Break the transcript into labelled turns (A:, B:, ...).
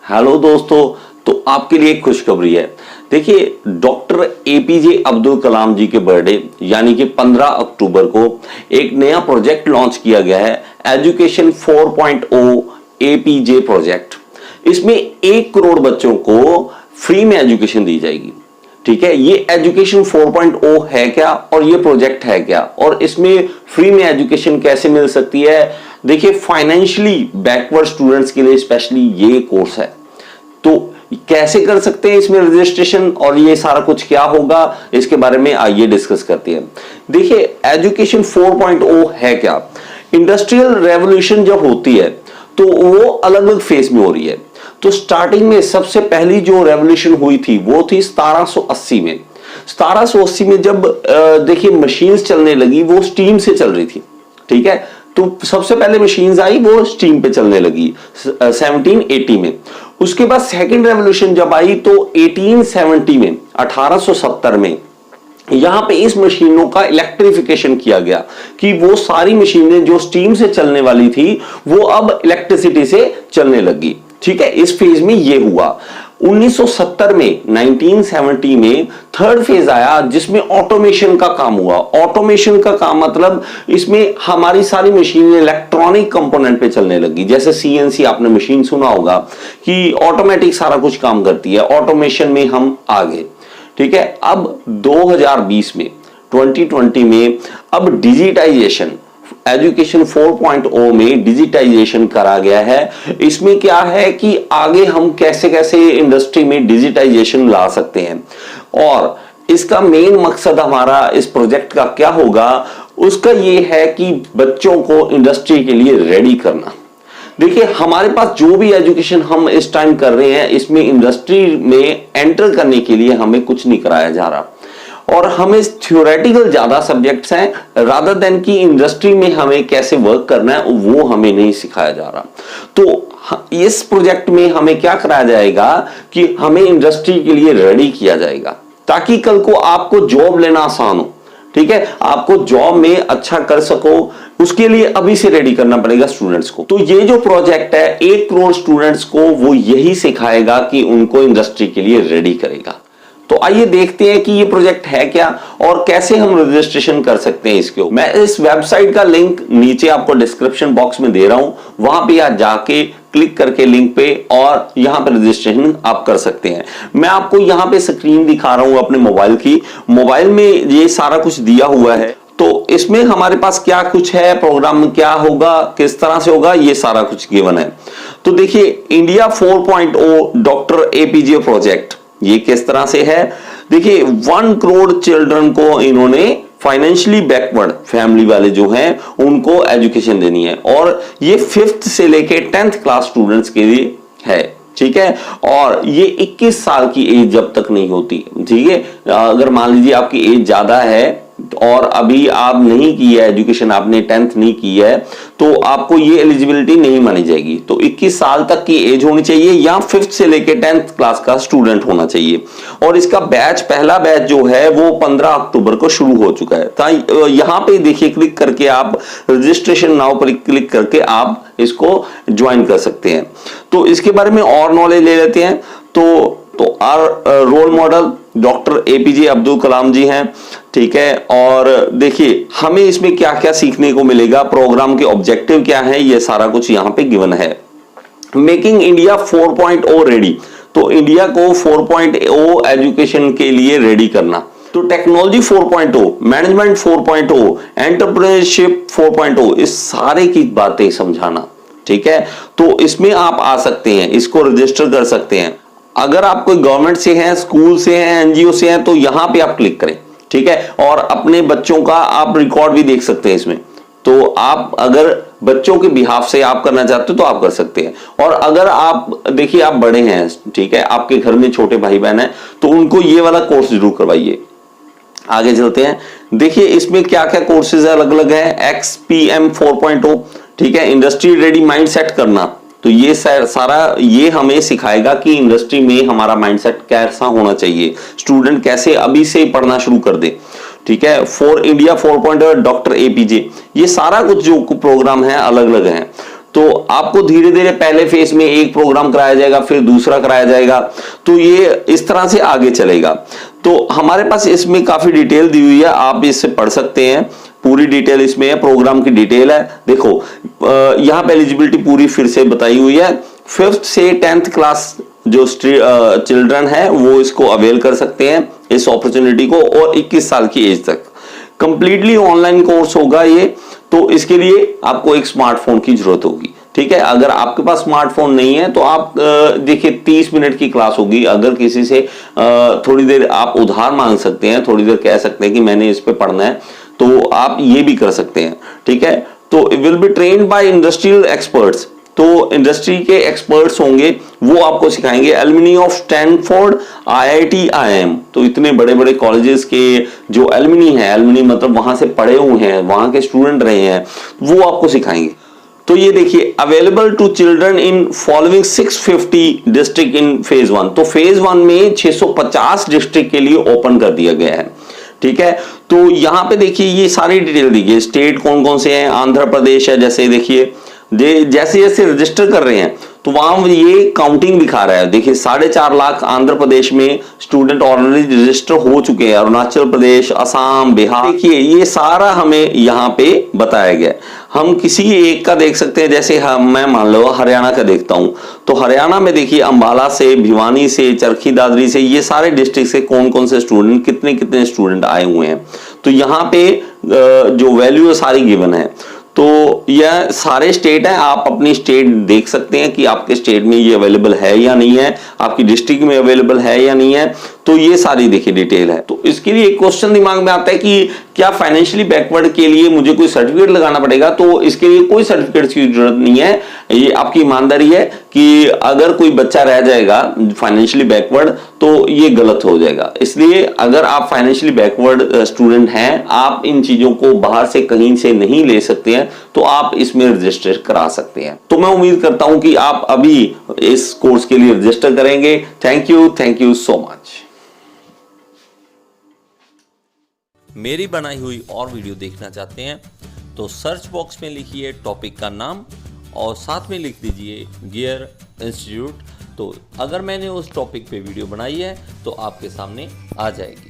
A: Hello दोस्तों, तो आपके लिए एक खुशखबरी है। देखिए, डॉक्टर एपीजे अब्दुल कलाम जी के बर्थडे यानी कि 15 अक्टूबर को एक नया प्रोजेक्ट लॉन्च किया गया है, एजुकेशन 4.0 एपीजे प्रोजेक्ट। इसमें 1 करोड़ बच्चों को फ्री में एजुकेशन दी जाएगी। ठीक है, ये एजुकेशन 4.0 है क्या और ये प्रोजेक्ट है क्या और इसमें फ्री में एजुकेशन कैसे मिल सकती है। देखिए, फाइनेंशियली बैकवर्ड स्टूडेंट्स के लिए स्पेशली ये कोर्स है, तो कैसे कर सकते हैं इसमें रजिस्ट्रेशन और ये सारा कुछ क्या होगा, इसके बारे में आइए डिस्कस करते हैं। देखिए, एजुकेशन 4.0 है क्या। इंडस्ट्रियल रेवोल्यूशन जब होती है तो वो अलग अलग फेज में हो रही है। तो स्टार्टिंग में सबसे पहली जो रेवोल्यूशन हुई थी वो थी 1780 में। 1780 में जब देखिए मशीन्स चलने लगी, वो स्टीम से चल रही थी। ठीक है, तो सबसे पहले मशीन्स आई वो स्टीम पे चलने लगी 1780 में। उसके बाद सेकंड रेवोल्यूशन जब आई तो 1870 में 1870 में यहां पे इस मशीनों का इलेक्ट्रिफिकेशन किया गया कि वो सारी मशीनें जो स्टीम से चलने वाली थी वो अब इलेक्ट्रिसिटी से चलने लगी। ठीक है, इस फेज में ये हुआ। 1970 में 1970 में थर्ड फेज आया जिसमें ऑटोमेशन का काम हुआ। ऑटोमेशन का काम मतलब इसमें हमारी सारी मशीनें इलेक्ट्रॉनिक कंपोनेंट पे चलने लगी। जैसे सीएनसी आपने मशीन सुना होगा कि ऑटोमेटिक सारा कुछ काम करती है, ऑटोमेशन में हम आ गए। ठीक है, अब 2020 में 2020 में अब डिजिटाइजेशन एजुकेशन 4.0 में डिजिटाइजेशन करा गया है। इसमें क्या है कि आगे हम कैसे कैसे इंडस्ट्री में डिजिटाइजेशन ला सकते हैं और इसका मेन मकसद हमारा इस प्रोजेक्ट का क्या होगा, उसका ये है कि बच्चों को इंडस्ट्री के लिए रेडी करना। देखिए, हमारे पास जो भी एजुकेशन हम इस टाइम कर रहे हैं इसमें इंडस्ट्री में एंटर करने के लिए हमें कुछ नहीं कराया जा रहा और हमें थ्योरेटिकल ज्यादा सब्जेक्ट्स हैं रादर देन कि इंडस्ट्री में हमें कैसे वर्क करना है वो हमें नहीं सिखाया जा रहा। तो इस प्रोजेक्ट में हमें क्या कराया जाएगा कि हमें इंडस्ट्री के लिए रेडी किया जाएगा ताकि कल को आपको जॉब लेना आसान हो। ठीक है, आपको जॉब में अच्छा कर सको, उसके लिए अभी से रेडी करना पड़ेगा स्टूडेंट्स को। तो ये जो प्रोजेक्ट है 1 करोड़ स्टूडेंट्स को वो यही सिखाएगा कि उनको इंडस्ट्री के लिए रेडी करेगा। तो आइए देखते हैं कि ये प्रोजेक्ट है क्या और कैसे हम रजिस्ट्रेशन कर सकते हैं इसके। मैं इस वेबसाइट का लिंक नीचे आपको डिस्क्रिप्शन बॉक्स में दे रहा हूं, वहां पे आप जाके क्लिक करके लिंक पे और यहां पे रजिस्ट्रेशन आप कर सकते हैं। मैं आपको यहां पे स्क्रीन दिखा रहा हूं अपने मोबाइल की। मोबाइल में ये सारा कुछ दिया हुआ है, तो इसमें हमारे पास क्या कुछ है, प्रोग्राम क्या होगा, किस तरह से होगा, ये सारा कुछ गिवन है। तो देखिए, इंडिया 4.0 डॉक्टर एपीजे प्रोजेक्ट ये किस तरह से है। देखिए, 1 करोड़ चिल्ड्रन को इन्होंने फाइनेंशियली बैकवर्ड फैमिली वाले जो हैं उनको एजुकेशन देनी है और ये 5th से लेके 10th क्लास स्टूडेंट्स के लिए है। ठीक है, और ये 21 साल की एज जब तक नहीं होती। ठीक है, अगर मान लीजिए आपकी एज ज्यादा है और अभी आप नहीं की है एजुकेशन, आपने 10th नहीं की है, तो आपको ये एलिजिबिलिटी नहीं मानी जाएगी। तो 21 साल तक की एज होनी चाहिए या 5th से लेके 10th क्लास का स्टूडेंट होना चाहिए। और इसका बैच, पहला बैच जो है वो 15 अक्टूबर को शुरू हो चुका है। तो यहां पे देखिए, क्लिक करके आप रजिस्ट्रेशन नाउ पर क्लिक करके आप इसको ज्वाइन कर सकते हैं। तो इसके बारे में और नॉलेज ले लेते हैं। तो role model doctor APJ Abdul Kalam ji हैं। ठीक है, और देखिए हमें इसमें क्या क्या सीखने को मिलेगा, प्रोग्राम के ऑब्जेक्टिव क्या है, ये सारा कुछ यहाँ पे गिवन है। मेकिंग इंडिया 4.0 रेडी, तो इंडिया को 4.0 एजुकेशन के लिए रेडी करना। तो टेक्नोलॉजी 4.0, मैनेजमेंट 4.0, एंटरप्रेन्योरशिप 4.0, इस सारे की बातें समझाना। ठीक है, तो इसमें आप आ सकते हैं, इसको रजिस्टर कर सकते हैं। अगर आप कोई गवर्नमेंट से हैं, स्कूल से हैं, एनजीओ से हैं, तो यहां पे आप क्लिक करें। ठीक है, और अपने बच्चों का आप रिकॉर्ड भी देख सकते हैं इसमें। तो आप अगर बच्चों के बिहाफ से आप करना चाहते हो तो आप कर सकते हैं। और अगर आप देखिए आप बड़े हैं, ठीक है, आपके घर में छोटे भाई बहन हैं, तो उनको ये वाला कोर्स जरूर करवाइए। आगे चलते हैं। देखिए इसमें क्या क्या कोर्सेज अलग अलग है। XPM 4.0, ठीक है, इंडस्ट्री रेडी माइंड सेट करना। तो ये सारा ये हमें सिखाएगा कि इंडस्ट्री में हमारा माइंडसेट कैसा होना चाहिए, स्टूडेंट कैसे अभी से पढ़ना शुरू कर दे। ठीक है, फॉर इंडिया 4.0 डॉक्टर एपीजे, ये सारा कुछ जो प्रोग्राम है अलग अलग हैं। तो तो आपको धीरे धीरे पहले फेज में एक प्रोग्राम कराया जाएगा, फिर दूसरा कराया जाएगा, तो ये इस तरह से आगे चलेगा। तो हमारे पास इसमें काफी डिटेल दी हुई है, आप इससे पढ़ सकते हैं, पूरी डिटेल इसमें है, प्रोग्राम की डिटेल है। देखो यहाँ पे एलिजिबिलिटी पूरी फिर से बताई हुई है। 5th से 10th क्लास जो चिल्ड्रन है वो इसको अवेल कर सकते हैं इस अपॉर्चुनिटी को, और 21 साल की एज तक। कंप्लीटली ऑनलाइन कोर्स होगा ये, तो इसके लिए आपको एक स्मार्टफोन की जरूरत होगी, ठीक है। अगर आपके पास स्मार्टफोन नहीं है तो आप देखिए 30 मिनट की क्लास होगी। अगर किसी से थोड़ी देर आप उधार मांग सकते हैं, थोड़ी देर कह सकते हैं कि मैंने इस पे पढ़ना है, तो आप ये भी कर सकते हैं, ठीक है। तो will be trained by industrial experts, तो इंडस्ट्री के एक्सपर्ट्स होंगे, वो आपको सिखाएंगे। Alumni of Stanford, IIT, IIM, तो इतने बड़े बड़े कॉलेजेस के जो एलुमनी है, एलुमनी मतलब वहां से पढ़े हुए हैं, वहां के स्टूडेंट रहे हैं, वो आपको सिखाएंगे। तो ये देखिए, available to children in following 650 district in phase 1, तो फेज 1 में 650 डिस्ट्रिक्ट के लिए ओपन कर दिया गया है, ठीक है। तो यहां पे देखिए ये सारी डिटेल देखिए, स्टेट कौन कौन से हैं, आंध्र प्रदेश है, जैसे देखिए जैसे जैसे रजिस्टर कर रहे हैं तो वहां ये काउंटिंग दिखा रहा है। देखिए 4.5 लाख आंध्र प्रदेश में स्टूडेंट ऑलरेडी रजिस्टर हो चुके हैं, अरुणाचल प्रदेश, असम, बिहार, देखिए ये सारा हमें यहाँ पे बताया गया। हम किसी एक का देख सकते हैं, जैसे मैं मान लो हरियाणा का देखता हूं, तो हरियाणा में देखिए अंबाला से, भिवानी से, चरखी दादरी से, ये सारे डिस्ट्रिक्ट से कौन कौन से स्टूडेंट, कितने कितने स्टूडेंट आए हुए हैं। तो यहाँ पे जो वैल्यू सारी गिवन है। तो यह सारे स्टेट हैं, आप अपनी स्टेट देख सकते हैं कि आपके स्टेट में ये अवेलेबल है या नहीं है, आपकी डिस्ट्रिक्ट में अवेलेबल है या नहीं है। तो ये सारी देखिए डिटेल है। तो इसके लिए एक क्वेश्चन दिमाग में आता है कि क्या फाइनेंशियली बैकवर्ड के लिए मुझे कोई सर्टिफिकेट लगाना पड़ेगा? तो इसके लिए कोई सर्टिफिकेट की जरूरत नहीं है, ये आपकी ईमानदारी है कि अगर कोई बच्चा रह जाएगा फाइनेंशियली बैकवर्ड तो ये गलत हो जाएगा। इसलिए अगर आप फाइनेंशियली बैकवर्ड स्टूडेंट हैं, आप इन चीजों को बाहर से कहीं से नहीं ले सकते हैं, तो आप इसमें रजिस्टर करा सकते हैं। तो मैं उम्मीद करता हूं कि आप अभी इस कोर्स के लिए रजिस्टर करेंगे। Thank you so much.
B: मेरी बनाई हुई और वीडियो देखना चाहते हैं तो सर्च बॉक्स में लिखिए टॉपिक का नाम और साथ में लिख दीजिए गियर इंस्टीट्यूट। तो अगर मैंने उस टॉपिक पे वीडियो बनाई है तो आपके सामने आ जाएगी।